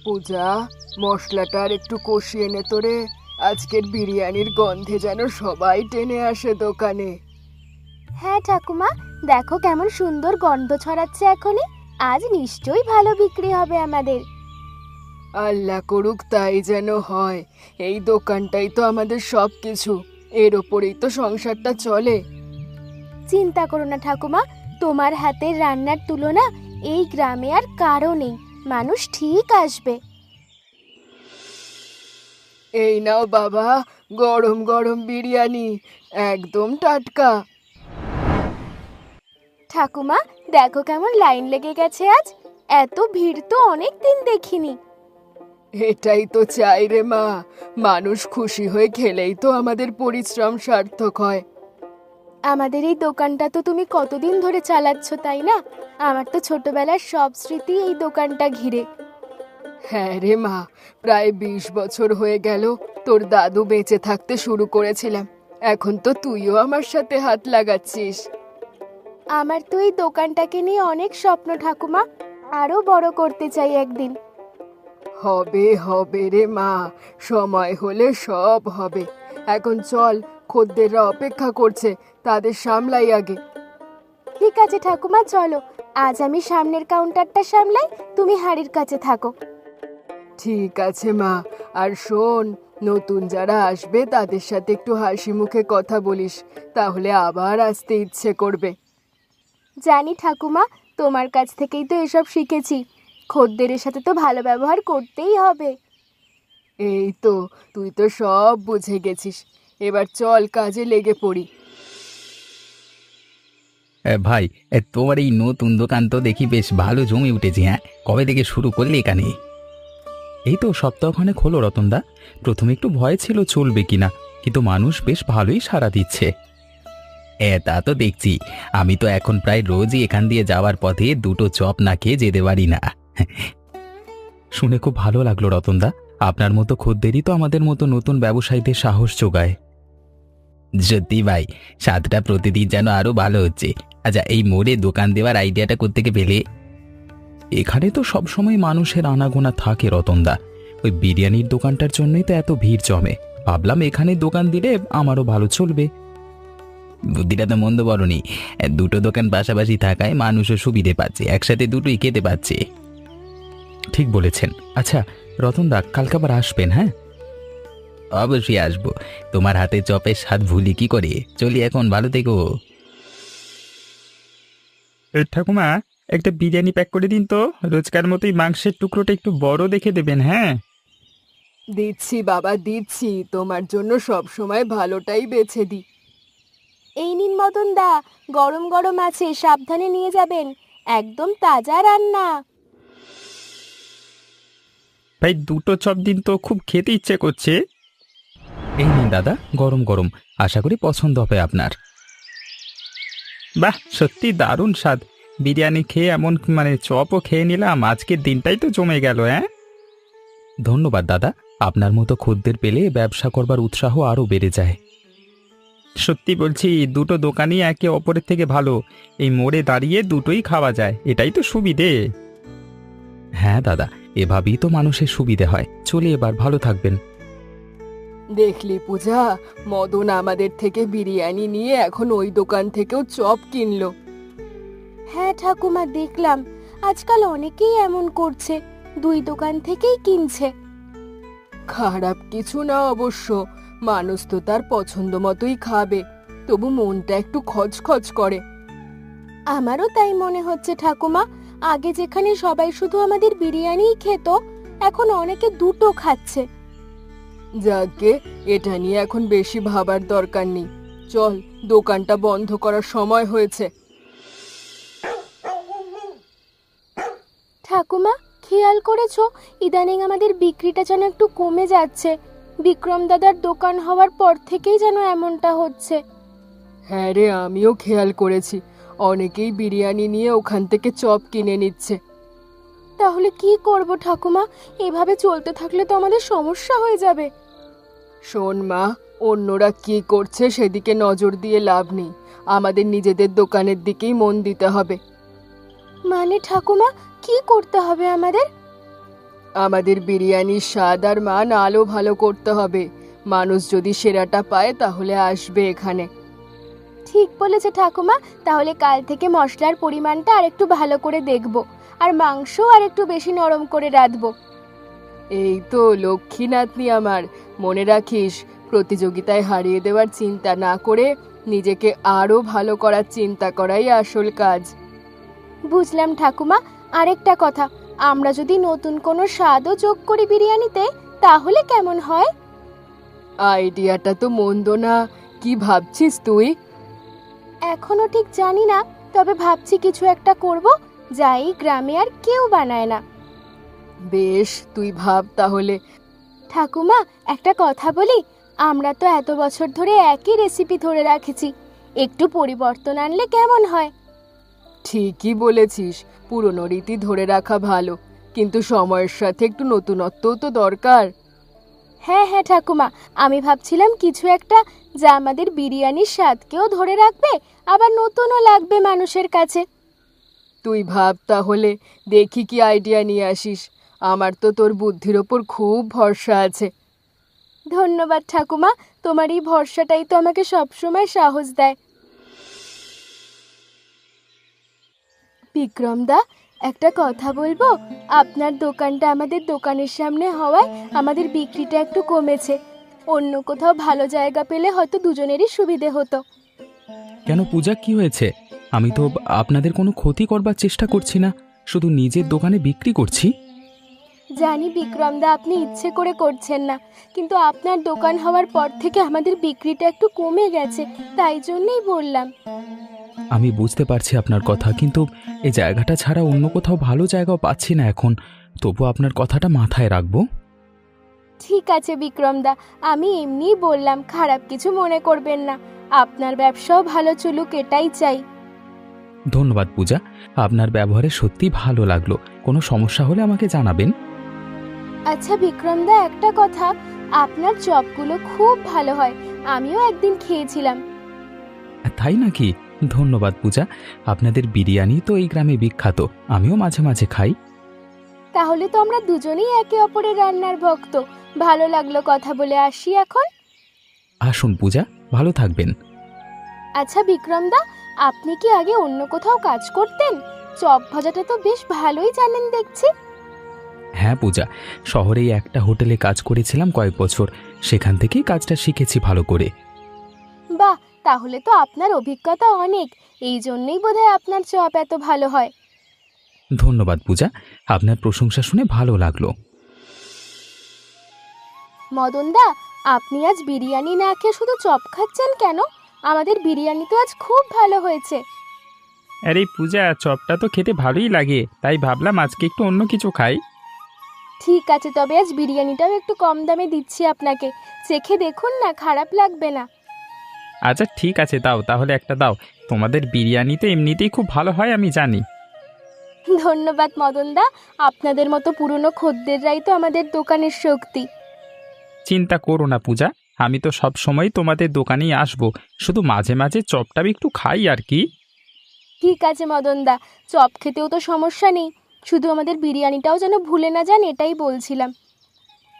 পূজা, মশলাটা আর একটু কষিয়ে নে তো রে। আজকের বিরিয়ানির গন্ধে যেন সবাই টেনে আসে দোকানে। হ্যাঁ ঠাকুমা, দেখো কেমন সুন্দর গন্ধ ছড়াচ্ছে এখনই। আজ নিশ্চয়ই ভালো বিক্রি হবে আমাদের। আল্লাহ করুক তাই যেন হয়। এই দোকানটাই তো আমাদের সব কিছু, এর ওপরেই তো সংসারটা চলে। চিন্তা করো না ঠাকুমা, তোমার হাতের রান্নার তুলনা এই গ্রামে আর কারো নেই। মানুষ ঠিক আসবে। এই নাও বাবা, গরম গরম বিরিয়ানি, একদম টাটকা। ঠাকুমা, দেখো কেমন লাইন লেগে গেছে আজ। এত ভিড় তো অনেক দিন দেখিনি। এটাই তো চাই রে মা, মানুষ খুশি হয়ে খেলেই তো আমাদের পরিশ্রম সার্থক হয়। আমাদের এই দোকানটা তো তুমি কতদিন ধরে চালাচ্ছ, তাই না? আমার তো ছোটবেলার সব স্মৃতি এই দোকানটা ঘিরে। হ্যাঁ রে মা, প্রায় 20 বছর হয়ে গেল। তোর দাদু বেঁচে থাকতে শুরু করেছিলাম, এখন তো তুইও আমার সাথে হাত লাগাচ্ছিস। আমার তো এই দোকানটাকে নিয়ে অনেক স্বপ্ন ঠাকুমা, আরো বড় করতে চাই একদিন। হবে হবে রে মা, সময় হলে সব হবে। এখন চল, খদ্দেররা অপেক্ষা করছে, তাদের সামলাই আগে। ঠিক আছে ঠাকুমা, চলো। আজ আমি সামনের কাউন্টারটা সামলাই, তুমি হাড়ির কাছে থাকো। ঠিক আছে মা। আর শোন, নতুন যারা আসবে তাদের সাথে একটু হাসি মুখে কথা বলিস, তাহলে আবার আসতে ইচ্ছে করবে। জানি ঠাকুমা, তোমার কাছ থেকেই তো এসব শিখেছি। খদ্দেরের সাথে তো ভালো ব্যবহার করতেই হবে। এই তো, তুই তো সব বুঝে গেছিস। এবার চল কাজে লেগে পড়ি। ভাই, তোমার এই নতুন দোকান তো দেখি বেশ ভালো জমে উঠেছে। হ্যাঁ, কবে থেকে শুরু করলে এখানে? এই তো সপ্তাহখানেক হলো রতনদা। প্রথমে একটু ভয় ছিল চলবে কিনা, কিন্তু মানুষ বেশ ভালোই সাড়া দিচ্ছে। তা তো দেখছি। আমি তো এখন প্রায় রোজই এখান দিয়ে যাওয়ার পথে দুটো চপ না খেয়ে যেতে পারি না। শুনে খুব ভালো লাগলো রতনদা। আপনার মতো খদ্দেরই তো আমাদের মতো নতুন ব্যবসায়ীদের সাহস যোগায়। সত্যি ভাই, স্বাদটা প্রতিদিন যেন আরো ভালো হচ্ছে। আচ্ছা, এই মোড়ে দোকান দেওয়ার আইডিয়াটা কোত্থেকে পেলে? এখানে তো সবসময় মানুষের আনাগোনা থাকে রতনদা। ওই বিরিয়ানির দোকানটার জন্যই তো এত ভিড় জমে। ভাবলাম এখানে দোকান দিলে আমারও ভালো চলবে। বুদ্ধিটা তো মন্দ বলনি। দুটো দোকান পাশাপাশি থাকায় মানুষও সুবিধে পাচ্ছে, একসাথে দুটোই খেতে পাচ্ছে। ঠিক বলেছেন। আচ্ছা রতনদা, কালকে আবার আসবেন? হ্যাঁ, অবশ্যই আসবো। তোমার হাতে চপের স্বাদ ভুলি কি করে? চলি এখন, ভালো থেকো। ঠাকুমা, একটা বিরিয়ানি প্যাক করে দিন তো। রোজকার মতোই মাংসের টুকরোটা একটু বড় দেখে দেবেন, হ্যাঁ? দিচ্ছি বাবা, দিচ্ছি। তোমার জন্য সব সময় ভালোটাই বেছে দিই। এই নিন মদন দা, গরম গরম আছে, সাবধানে নিয়ে যাবেন। একদম তাজা রান্না। ভাই, দুটো চপ দিন তো, খুব খেতে ইচ্ছে করছে। এই নিন দাদা, গরম গরম। আশা করি পছন্দ হবে আপনার। বাহ, সত্যি দারুণ স্বাদ। বিরিয়ানি খেয়ে এমন চপও খেয়ে নিলাম, আজকের দিনটাই তো জমে গেল। হ্যাঁ, ধন্যবাদ দাদা। আপনার মতো খদ্দের পেলে ব্যবসা করবার উৎসাহ আরও বেড়ে যায়। সত্যি বলছি, দুটো দোকানই একে অপরের থেকে ভালো। এই মোড়ে দাঁড়িয়ে দুটোই খাওয়া যায়, এটাই তো সুবিধে। হ্যাঁ দাদা, এভাবেই তো মানুষের সুবিধে হয়। চলে এবার, ভালো থাকবেন। দেখলি পূজা, মদন আমাদের থেকে বিরিয়ানি নিয়ে এখন ওই দোকান থেকেও চপ কিনলো। হ্যাঁ ঠাকুমা, দেখলাম আজকাল অনেকেই এমন করছে, দুই দোকান থেকেই কিনছে। খারাপ কিছু না অবশ্য, মানুষ তো তার পছন্দ মতোই খাবে, তবু মনটা একটু খচখচ করে। আমারও তাই মনে হচ্ছে ঠাকুমা। আগে যেখানে সবাই শুধু আমাদের বিরিয়ানিই খেত, এখন অনেকে দুটো খাচ্ছে। যাকে, এটা নিয়ে এখন বেশি ভাবার দরকার নেই। চল, দোকানটা বন্ধ করার সময় হয়েছে। ঠাকুমা, খেয়াল করেছো ইদানিং আমাদের বিক্রিটা যেন একটু কমে যাচ্ছে? বিক্রম দাদার দোকান হওয়ার পর থেকেই যেন এমনটা হচ্ছে। হ্যাঁ রে, আমিও খেয়াল করেছি। অনেকেই বিরিয়ানি নিয়ে ওখান থেকে চপ কিনে নিচ্ছে। তাহলে কি করব ঠাকুমা? এভাবে চলতে থাকলে তো আমাদের সমস্যা হয়ে যাবে। শোন মা, অন্যরা কি করছে সেদিকে নজর দিয়ে লাভ নেই, আমাদের নিজেদের দোকানের দিকেই মন দিতে হবে। মানে ঠাকুমা, কি করতে হবে আমাদের? আমাদের বিরিয়ানির স্বাদ আর মান আলো ভালো করতে হবে। মানুষ যদি সেরাটা পায় তাহলে আসবে এখানে। ঠিক বলেছে ঠাকুমা, তাহলে কাল থেকে মশলার পরিমাণটা আর একটু ভালো করে দেখব, আর মাংস আর একটু বেশি নরম করে রাঁধবো। এই তো লক্ষ্মী নাতনি আমার, মনে রাখিস প্রতিযোগিতায় হারিয়ে দেওয়ার চিন্তা না করে নিজেকে আরো ভালো করার চিন্তা করাই আসল কাজ। বুঝলাম ঠাকুমা। আরেকটা কথা, আমরা যদি নতুন কোনো স্বাদও যোগ করি বিরিয়ানিতে তাহলে কেমন হয়? আইডিয়াটা তো মন্দ না, কি ভাবছিস তুই? এখনো ঠিক জানি না, তবে ভাবছি কিছু একটা করব যা এই গ্রামে আর কেউ বানায় না। বেশ, তুই ভাব তাহলে। ঠাকুমা, একটা কথা বলি, আমরা তো এত বছর ধরে একই রেসিপি ধরে রাখেছি, একটু পরিবর্তন আনলে কেমন হয়? ঠিকই বলেছিস, পুরনো রীতি ধরে রাখা ভালো, কিন্তু সময়ের সাথে একটু নতুনত্বও তো দরকার। হ্যাঁ হ্যাঁ ঠাকুমা, আমি ভাবছিলাম কিছু একটা যা আমাদের বিরিয়ানির স্বাদকেও ধরে রাখবে, আবার নতুনও লাগবে মানুষের কাছে। তুই ভাব তাহলে, দেখি কি আইডিয়া নিয়ে আসিস। আমার তো তোর বুদ্ধির ওপর খুব ভরসা আছে। ধন্যবাদ ঠাকুমা, তোমার এই ভরসাটাই তো আমাকে সবসময় সাহস দেয়। বিক্রমদা, একটা কথা বলবো? আপনার দোকানটা আমাদের দোকানের সামনে হওয়ায় আমাদের বিক্রিটা একটু কমেছে। অন্য কোথাও ভালো জায়গা পেলে হয়তো দুজনেরই সুবিধে হতো। কেন পূজা, কি হয়েছে? আমি তো আপনাদের কোনো ক্ষতি করবার চেষ্টা করছি না, শুধু নিজের দোকানে বিক্রি করছি। জানি বিক্রমদা, আপনি ইচ্ছে করে করছেন না, কিন্তু আপনার দোকান হওয়ার পর থেকে আমাদের বিক্রিটা একটু কমে গেছে, তাই জন্যই বললাম। আমি বুঝতে পারছি আপনার কথা, কিন্তু এই জায়গাটা ছাড়া অন্য কোথাও ভালো জায়গাও পাচ্ছি না এখন। তবু আপনার কথাটা মাথায় রাখবো। ঠিক আছে বিক্রমদা, আমি এমনিই বললাম, খারাপ কিছু মনে করবেন না। আপনার ব্যবসাও ভালো চলুক, এটাই চাই। ধন্যবাদ পূজা, আপনার ব্যবহারে সত্যি ভালো লাগলো। কোনো সমস্যা হলে আমাকে জানাবেন। আচ্ছা বিক্রমদা, একটা কথা, আপনার চপগুলো খুব ভালো হয়, আমিও একদিন খেয়েছিলাম। তাই নাকি? ধন্যবাদ পূজা, আপনাদের বিরিয়ানি তো এই গ্রামে বিখ্যাত, আমিও মাঝে মাঝে খাই। তাহলে তো আমরা দুজনেই একে অপরের রান্নার ভক্ত। ভালো লাগলো কথা বলে, আসি এখন। আসুন পূজা, ভালো থাকবেন। আচ্ছা বিক্রমদা, আপনি কি আগে অন্য কোথাও কাজ করতেন? চপ ভাজাটা তো বেশ ভালোই জানেন দেখছি। হ্যাঁ পূজা, শহরেই একটা হোটেলে কাজ করেছিলাম কয়েক বছর, সেখান থেকেই কাজটা শিখেছি ভালো করে। বাহ, তাহলে তো আপনার অভিজ্ঞতা অনেক, এই জন্যই বোধহয় আপনার চপ এত ভালো হয়। ধন্যবাদ পূজা, আপনার প্রশংসা শুনে ভালো লাগলো। মদনদা, আপনি আজ বিরিয়ানি না খেয়ে শুধু চপ খাচ্ছেন কেন? আমাদের বিরিয়ানি তো আজ খুব ভালো হয়েছে। আরে পূজা, চপটা তো খেতে ভালোই লাগে, তাই ভাবলাম আজকে একটু অন্য কিছু খাই। ঠিক আছে, তবে আজ বিরিয়ানিটাও একটু কম দামে দিচ্ছি আপনাকে, চেখে দেখুন না, খারাপ লাগবে না। আচ্ছা ঠিক আছে, দাও তাহলে একটা দাও। তোমাদের বিরিয়ানি তো এমনিতেই খুব ভালো হয়, আমি জানি। ধন্যবাদ মদনদা, আপনাদের মতো পুরনো খদ্দেররাই তো আমাদের দোকানের শক্তি। চিন্তা করো না পূজা, আমি তো সব সময় তোমাদের দোকানেই আসবো, শুধু মাঝে মাঝে চপটা আমি একটু খাই আর কি। ঠিক আছে মদনদা, চপ খেতেও তো সমস্যা নেই, শুধু আমাদের বিরিয়ানিটাও যেন ভুলে না যান, এটাই বলছিলাম।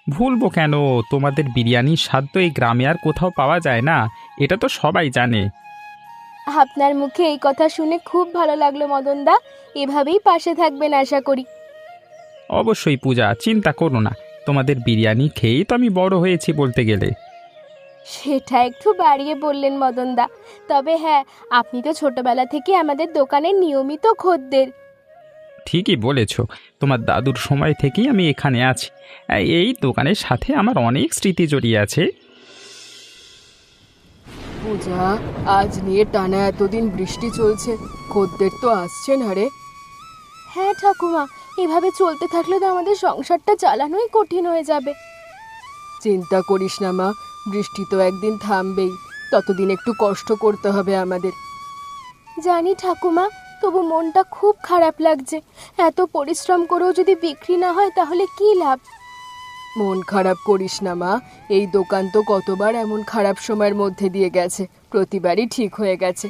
ভুলবো কেন? তোমাদের বিরিয়ানির স্বাদ তো এই গ্রামে আর কোথাও পাওয়া যায় না, এটা তো সবাই জানে। আপনার মুখে এই কথা শুনে খুব ভালো লাগলো মদনদা, এভাবেই পাশে থাকবেন আশা করি। অবশ্যই পূজা, চিন্তা করো না, তোমাদের বিরিয়ানি খেয়েই তো আমি বড় হয়েছি বলতে গেলে। সেটা একটু বাড়িয়ে বললেন মদনদা, তবে হ্যাঁ, আপনি তো ছোটবেলা থেকে আমাদের দোকানের নিয়মিত খদ্দের। ঠিকই বলেছ, তোমার দাদুর সময় থেকেই আমি এখানে আছি। এই দোকানের সাথে আমার অনেক স্মৃতি জড়িয়ে আছে। পূজা, আজ নিয়ে টানা এতদিন বৃষ্টি চলছে, খদ্দের তো আসছে না রে। হ্যাঁ ঠাকুমা, এভাবে চলতে থাকলে তো আমাদের সংসারটা চালানোই কঠিন হয়ে যাবে। চিন্তা করিস না মা, বৃষ্টি তো একদিন থামবেই, ততদিন একটু কষ্ট করতে হবে আমাদের। জানি ঠাকুমা, তবু মনটা খুব খারাপ লাগছে, এত পরিশ্রম করেও যদি বিক্রি না হয় তাহলে কি লাভ? মন খারাপ করিস না মা, এই দোকান তো কতবার এমন খারাপ সময়ের মধ্যে দিয়ে গেছে, প্রতিবারই ঠিক হয়ে গেছে।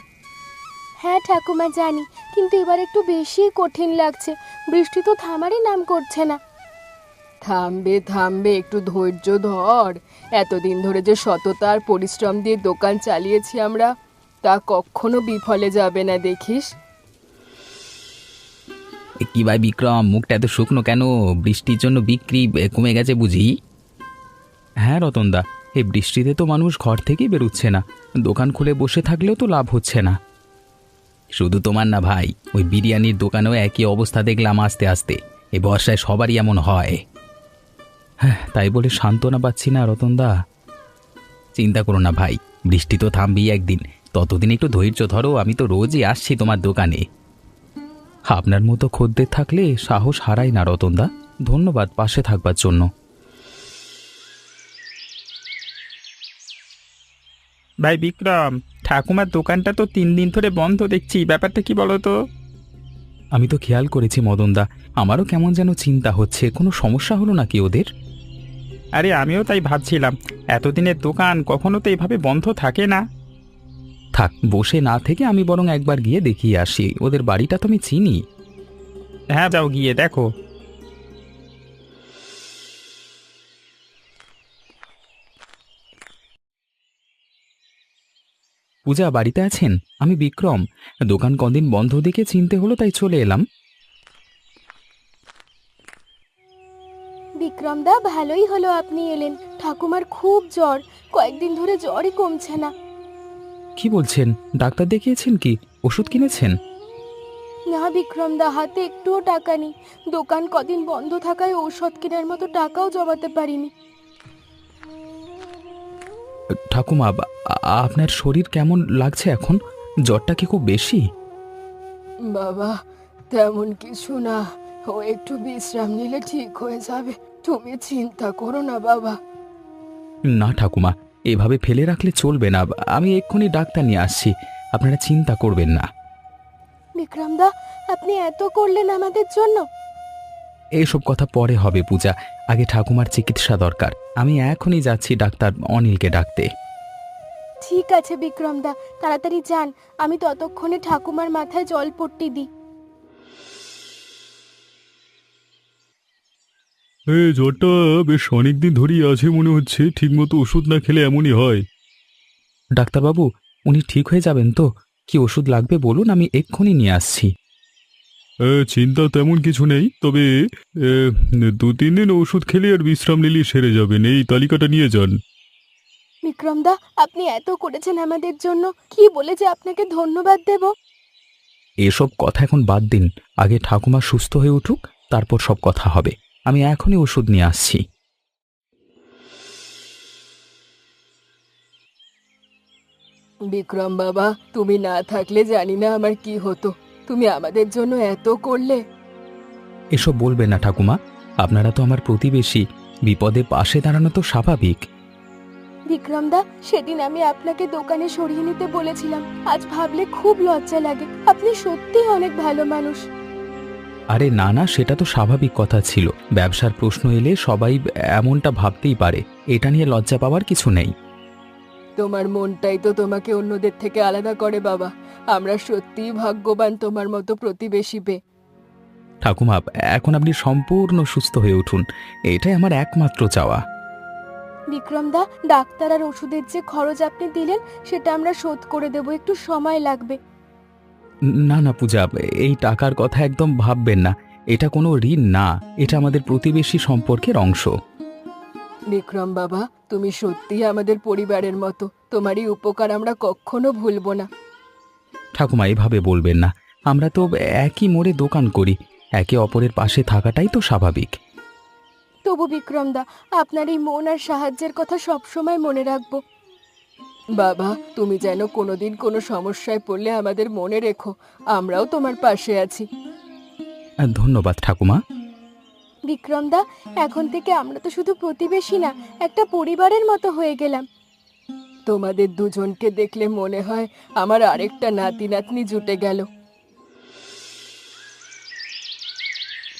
হ্যাঁ ঠাকুমা জানি, কিন্তু এবার একটু বেশি কঠিন লাগছে, বৃষ্টি তো থামারই নাম করছে না। থামবে থামবে, একটু ধৈর্য ধর। এতদিন ধরে যে সততা আর পরিশ্রম দিয়ে দোকান চালিয়েছি আমরা, তা কখনো বিফলে যাবে না, দেখিস। কি ভাই বিক্রম, মুখটা এত শুকনো কেন? বৃষ্টির জন্য বিক্রি কমে গেছে বুঝি? হ্যাঁ রতনদা, এই বৃষ্টিতে তো মানুষ ঘর থেকেই বেরোচ্ছে না, দোকান খুলে বসে থাকলেও তো লাভ হচ্ছে না। শুধু তোমার না ভাই, ওই বিরিয়ানির দোকানেও একই অবস্থা দেখলাম আস্তে আস্তে। এই বর্ষায় সবারই এমন হয়। হ্যাঁ, তাই বলে সান্ত্বনা পাচ্ছি না রতনদা। চিন্তা করো না ভাই, বৃষ্টি তো থামবেই একদিন। ততদিন একটু ধৈর্য ধরো, আমি তো রোজই আসছি তোমার দোকানে। আপনার মতো খদ্দের থাকলে সাহস হারাই না রতনদা। ধন্যবাদ পাশে থাকবার জন্য। ভাই বিক্রম, ঠাকুমার দোকানটা তো 3 দিন ধরে বন্ধ দেখছি, ব্যাপারটা কি বলো তো? আমি তো খেয়াল করেছি মদনদা, আমারও কেমন যেন চিন্তা হচ্ছে, কোনো সমস্যা হলো নাকি ওদের? আরে আমিও তাই ভাবছিলাম, এতদিনের দোকান কখনো তো এইভাবে বন্ধ থাকে না। থাক, বসে না থেকে আমি বরং একবার গিয়ে দেখিয়ে আসি, ওদের বাড়িটা তো আমি চিনি। হ্যাঁ, যাও গিয়ে দেখো। পূজা বাড়িতে আছেন? আমি বিক্রম। দোকান কদিন বন্ধ দেখে চিনতে হলো, তাই চলে এলাম। বিক্রম দা, ভালোই হলো আপনি এলেন। ঠাকুমার খুব জ্বর, কয়েকদিন ধরে জ্বরই কমছে না। কি বলছেন? ডাক্তার দেখিয়েছেন কি? ওষুধ কিনেছেন? না বিক্রম দা, হাতে একটুও টাকা নেই। দোকান কদিন বন্ধ থাকায় ঔষধ কেনার মতো টাকাও জমাতে পারিনি। ঠাকুমা, আপনার শরীর কেমন লাগছে এখন? জ্বরটা কি খুব বেশি? বাবা, তেমন কিছু না, ও একটু বিশ্রাম নিলে ঠিক হয়ে যাবে। তুমি চিন্তা করো না বাবা। না ঠাকুমা, এভাবে ফেলে রাখলে চলবে না। আমি এক্ষুনি ডাক্তার নিয়ে আসছি, আপনারা চিন্তা করবেন না। বিক্রম দা, আপনি এত করলেন আমাদের জন্য। এইসব কথা পরে হবে পূজা, আগে ঠাকুমার চিকিৎসা দরকার। আমি এখনই যাচ্ছি ডাক্তার অনিলকে ডাকতে। ঠিক আছে বিক্রম দা, তাড়াতাড়ি যান। আমি ততক্ষণে ঠাকুমার মাথায় জলপট্টি দিই। জ্বরটা বেশ অনেকদিন ধরেই আছে মনে হচ্ছে, ঠিকমতো ওষুধ না খেলে এমনই হয়। ডাক্তারবাবু, উনি ঠিক হয়ে যাবেন তো? কি ওষুধ লাগবে বলুন, আমি এক্ষুনি নিয়ে আসছি। চিন্তা তেমন কিছু নেই, তবে 2-3 দিন ওষুধ খেলে আর বিশ্রাম নিলেই সেরে যাবেন। এই তালিকাটা নিয়ে যান। বিক্রম দা, আপনি এত করেছেন আমাদের জন্য, কি বলে যে আপনাকে ধন্যবাদ দেব। এসব কথা এখন বাদ দিন, আগে ঠাকুমা সুস্থ হয়ে উঠুক, তারপর সব কথা হবে। আমি এখনই ওষুধ নিয়ে আসছি। বিক্রম বাবা, তুমি না থাকলে জানি না আমার কি হতো। তুমি আমাদের জন্য এত করলে। এসব বলবেন না ঠাকুমা, আপনারা তো আমার প্রতিবেশী, বিপদে পাশে দাঁড়ানো তো স্বাভাবিক। বিক্রম দা, সেদিন আমি আপনাকে দোকানে সরিয়ে নিতে বলেছিলাম, আজ ভাবলে খুব লজ্জা লাগে। আপনি সত্যিই অনেক ভালো মানুষ। আরে না না, সেটা তো স্বাভাবিক কথা ছিল। ব্যবসার প্রশ্ন এলে সবাই এমনটা ভাবতেই পারে, এটা নিয়ে লজ্জা পাওয়ার কিছু নেই। তোমার মনটাই তো তোমাকে অন্যদের থেকে আলাদা করে বাবা। আমরা সত্যিই ভাগ্যবান তোমার মতো প্রতিবেশী পেয়ে। ঠাকুমা, এখন আপনি সম্পূর্ণ সুস্থ হয়ে উঠুন, এটাই আমার একমাত্র চাওয়া। বিক্রম দা, ডাক্তার আর ওষুধের যে খরচ আপনি দিলেন, সেটা আমরা শোধ করে দেব, একটু সময় লাগবে। না না পূজা, এই টাকার কথা একদম ভাববেন না। এটা কোনো ঋণ না, এটা আমাদের প্রতিবেশী সম্পর্কের অংশ। বিক্রম বাবা, তুমি সত্যিই আমাদের পরিবারের মতো। তোমারই উপকার আমরা কখনো ভুলবো না। ঠাকুমা, এভাবে বলবেন না। আমরা তো একই মোড়ে দোকান করি, একে অপরের পাশে থাকাটাই তো স্বাভাবিক। তবু বিক্রম দা, আপনার এই মন আর সাহায্যের কথা সবসময় মনে রাখবো। বাবা, তুমি যেন কোনোদিন কোনো সমস্যায় পড়লে আমাদের মনে রেখো। আমরাও তোমার পাশে আছি। ধন্যবাদ ঠাকুমা। বিক্রম দা, এখন থেকে আমরা তো শুধু প্রতিবেশী না, একটা পরিবারের মতো হয়ে গেলাম। তোমাদের দুজনকে দেখলে মনে হয় আমার আরেকটা নাতি নাতনি জুটে গেল।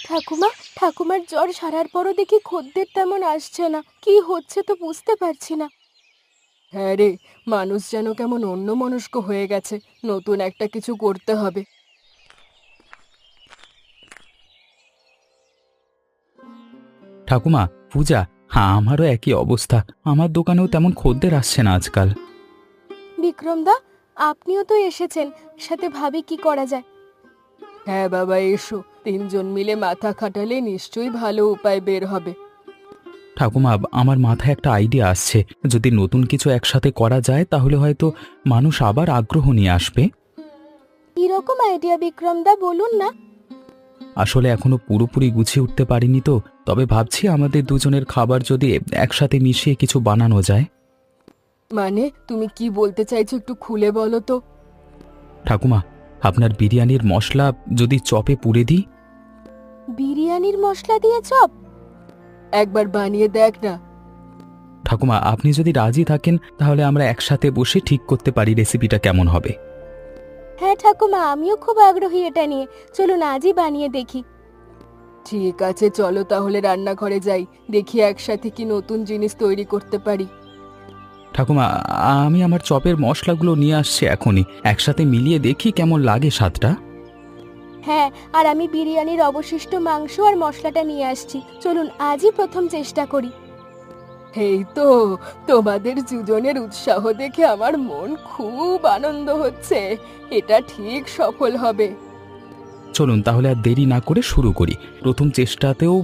ঠাকুমা, ঠাকুমার জ্বর সারার পরও দেখি খদ্দের তেমন আসছে না, কি হচ্ছে তো বুঝতে পারছি না। হ্যাঁ রে, মানুষ যেন কেমন অন্যমনস্ক হয়ে গেছে। নতুন একটা কিছু করতে হবে। ঠাকুমা, পূজা, হ্যাঁ আমারও একই অবস্থা। আমার দোকানেও তেমন খদ্দের আসছে না আজকাল। বিক্রমদা, আপনিও তো এসেছেন, সাথে ভাবি কি করা যায়। হ্যাঁ বাবা, এসো, তিনজন মিলে মাথা খাটালে নিশ্চয়ই ভালো উপায় বের হবে। ঠাকুমা, আমার মাথায় একটা আইডিয়া আসছে। যদি নতুন কিছু একসাথে করা যায় তাহলে হয়তো মানুষ আবার আগ্রহ নিয়ে আসবে। কিরকম আইডিয়া বিক্রমদা, বলুন না। আসলে এখনো পুরোপুরি গুছিয়ে উঠতে পারিনি তো, তবে ভাবছি আমাদের দুজনের খাবার যদি একসাথে মিশিয়ে কিছু বানানো যায়। মানে তুমি কি বলতে চাইছো, একটু খুলে বলো তো। ঠাকুমা, আপনার বিরিয়ানির মশলা যদি চপে পুড়ে দিই। বিরিয়ানির মশলা দিয়ে চপ? একবার বানিয়ে দেখ না। ঠাকুমা, আপনি যদি রাজি থাকেন তাহলে আমরা একসাথে বসে ঠিক করতে পারি রেসিপিটা কেমন হবে। হ্যাঁ ঠাকুমা, আমিও খুব আগ্রহী এটা নিয়ে। চলুন আজই বানিয়ে দেখি। ঠিক আছে, চলো তাহলে রান্নাঘরে যাই, দেখি একসাথে কি নতুন জিনিস তৈরি করতে পারি। ঠাকুমা, আমি আমার চপের মশলাগুলো নিয়ে আসছি এখনই, একসাথে মিলিয়ে দেখি কেমন লাগে স্বাদটা। হ্যাঁ, আর আমি বিরিয়ানির অবশিষ্ট মাংস আর মশলাটা নিয়ে আসছি। চলুন আজই প্রথম চেষ্টা করি। এই তো, তোমাদের দুজনের উৎসাহ দেখে আমার মন খুব আনন্দ হচ্ছে। এটা ঠিক সফল হবে। চলুন তাহলে আর দেরি না করে শুরু করি। প্রথম চেষ্টাতেও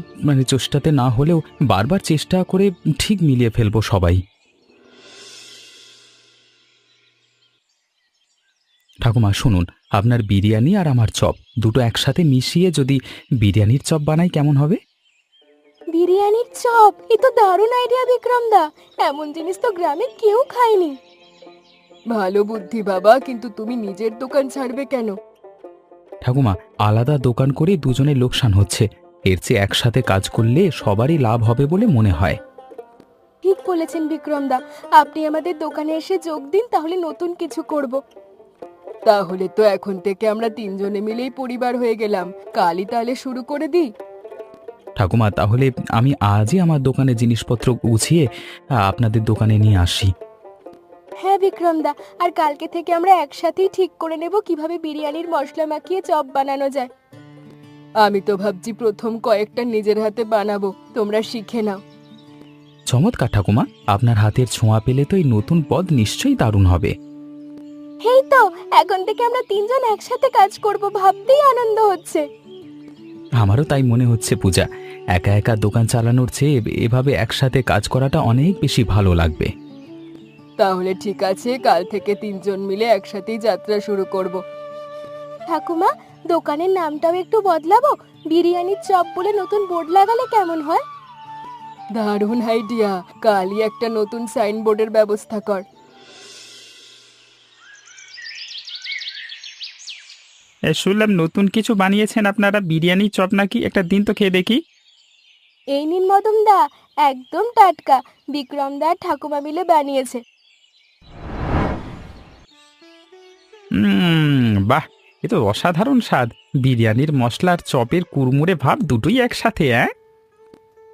চেষ্টাতে না হলেও বারবার চেষ্টা করে ঠিক মিলিয়ে ফেলবো সবাই। ঠাকুমা শুনুন, আপনার বিরিয়ানি আর আমার চপ দুটো একসাথে মিশিয়ে যদি বিরিয়ানির চপ বানাই কেমন হবে? বিরিয়ানির চপ, এ তো দারুণ আইডিয়া বিক্রমদা। এমন জিনিস তো গ্রামে কেউ খায়নি। ভালো বুদ্ধি বাবা, কিন্তু তুমি নিজের দোকান ছাড়বে কেন? ঠাকুমা, আলাদা দোকান করে দুজনের লোকসান হচ্ছে, এর চেয়ে একসাথে কাজ করলে সবারই লাভ হবে বলে মনে হয়। ঠিক বলেছেন বিক্রমদা, আপনি আমাদের দোকানে এসে যোগ দিন, তাহলে নতুন কিছু করব। তাহলে তো এখন থেকে আমরা তিনজনে মিলেই পরিবার হয়ে গেলাম। কালই তাহলে শুরু করে দিই। ঠাকুমা, তাহলে আমি আজই আমার দোকানে জিনিসপত্র গুছিয়ে আপনাদের দোকানে নিয়ে আসি। হ্যাঁ বিক্রমদা, আর কালকে থেকে আমরা একসাথেই ঠিক করে নেব কিভাবে বিরিয়ানির মশলা মাখিয়ে চপ বানানো যায়। আমি তো ভাবছি প্রথম কয়েকটা নিজের হাতে বানাবো, তোমরা শিখে নাও। চমৎকার ঠাকুমা, আপনার হাতের ছোঁয়া পেলে তো এই নতুন পদ নিশ্চয়ই দারুণ হবে। এই তো, এখন থেকে আমরা তিনজন একসাথে কাজ করব, ভাবতেই আনন্দ হচ্ছে। আমারও তাই মনে হচ্ছে পূজা, একা একা দোকান চালানোর চেয়ে এভাবে একসাথে কাজ করাটা অনেক বেশি ভালো লাগবে। তাহলে ঠিক আছে, কাল থেকে তিনজন মিলে একসাথেই যাত্রা শুরু করব। ঠাকুমা, দোকানের নামটাও একটু বদলাবো। বিরিয়ানির চপ বলে নতুন বোর্ড লাগালে কেমন হয়? দারুণ আইডিয়া, কালই একটা নতুন সাইনবোর্ডের ব্যবস্থা কর। শুনলাম নতুন কিছু বানিয়েছেন আপনারা, বিরিয়ানি চপ নাকি? একটা দিন তো খেয়ে দেখি। এই নিন মদনদা, একদম টাটকা। বিক্রমদা আর ঠাকুমা মিলে বানিয়েছে। বাহ, এ তো অসাধারণ স্বাদ। বিরিয়ানির মশলা আর চপের কুড়মুড়ে ভাব দুটোই একসাথে।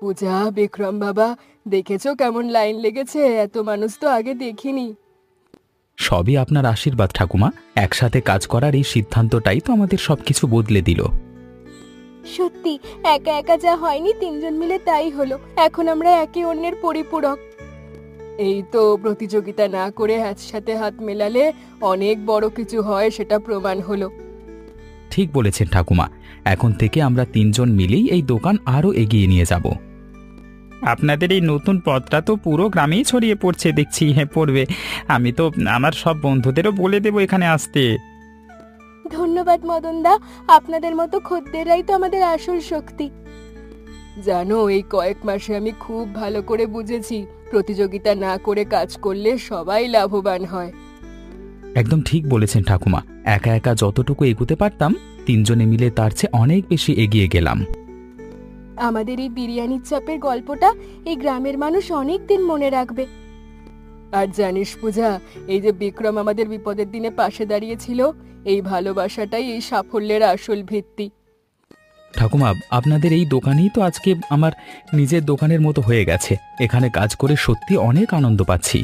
পূজা, বিক্রম বাবা, দেখেছো কেমন লাইন লেগেছে? এত মানুষ তো আগে দেখিনি। সবই আপনার আশীর্বাদ ঠাকুমা, একসাথে কাজ করার এই সিদ্ধান্তটাই তো আমাদের সবকিছু বদলে দিল। সত্যি, একা একা যা হয়নি, তিনজন মিলে তাই হলো। এখন আমরা একে অন্যের পরিপূরক। এই তো, প্রতিযোগিতা না করে একসাথে হাত মেলালে অনেক বড় কিছু হয়, সেটা প্রমাণ হলো। ঠিক বলেছেন ঠাকুমা, এখন থেকে আমরা তিনজন মিলেই এই দোকান আরো এগিয়ে নিয়ে যাব। আপনাদের এই নতুন পদটা তো পুরো গ্রামেই ছড়িয়ে পড়ছে দেখছি। হ্যাঁ, পড়বে। আমি তো আমার সব বন্ধুদেরও বলে দেবো এখানে আসতে। ধন্যবাদ মদনদা, আপনাদের মতো খদ্দেররাই তো আমাদের আসল শক্তি। জানো, এই কয়েক মাসে আমি খুব ভালো করে বুঝেছি, প্রতিযোগিতা না করে কাজ করলে সবাই লাভবান হয়। একদম ঠিক বলেছেন ঠাকুমা, একা একা যতটুকু এগোতে পারতাম, তিনজনে মিলে তার চেয়ে অনেক বেশি এগিয়ে গেলাম। আমাদের এই বিরিয়ানির চপের গল্পটা এই গ্রামের মানুষ অনেক দিন মনে রাখবে। আর জানিস পূজা, এই যে বিক্রম আমাদের বিপদের দিনে পাশে দাঁড়িয়েছিল, এই ভালোবাসাটাই এই সাফল্যের আসল ভিত্তি। ঠাকুমা, আপনাদের এই দোকানেই তো আজকে আমার নিজের দোকানের মতো হয়ে গেছে। এখানে কাজ করে সত্যি অনেক আনন্দ পাচ্ছি।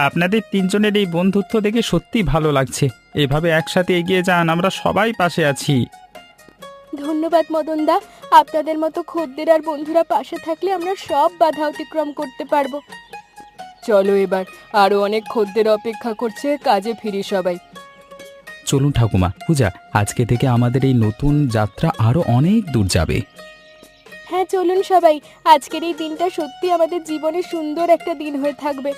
আপনাদের তিনজনের এই বন্ধুত্ব দেখে সত্যি ভালো লাগছে। এভাবে একসাথে এগিয়ে যান, আমরা সবাই পাশে আছি। ধন্যবাদ মদনদা, আপনাদের মতো খদ্দের আর বন্ধুরা পাশে থাকলে আমরা সব বাধা অতিক্রম করতে পারবো। চলো এবার, আরো অনেক খদ্দের অপেক্ষা করছে, কাজে ফিরি সবাই। চলুন ঠাকুমা, পূজা, আজকে থেকে আমাদের এই নতুন যাত্রা আরো অনেক দূর যাবে। হ্যাঁ চলুন সবাই, আজকের এই দিনটা সত্যি আমাদের জীবনে সুন্দর একটা দিন হয়ে থাকবে।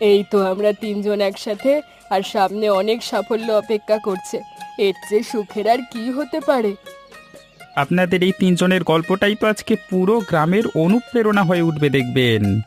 এই তো আমরা তিনজন একসাথে, আর সামনে অনেক সাফল্য অপেক্ষা করছে। এর চেয়ে সুখের আর কি হতে পারে? আপনাদের এই তিনজনের গল্পটাই তো আজকে পুরো গ্রামের অনুপ্রেরণা হয়ে উঠবে দেখবেন।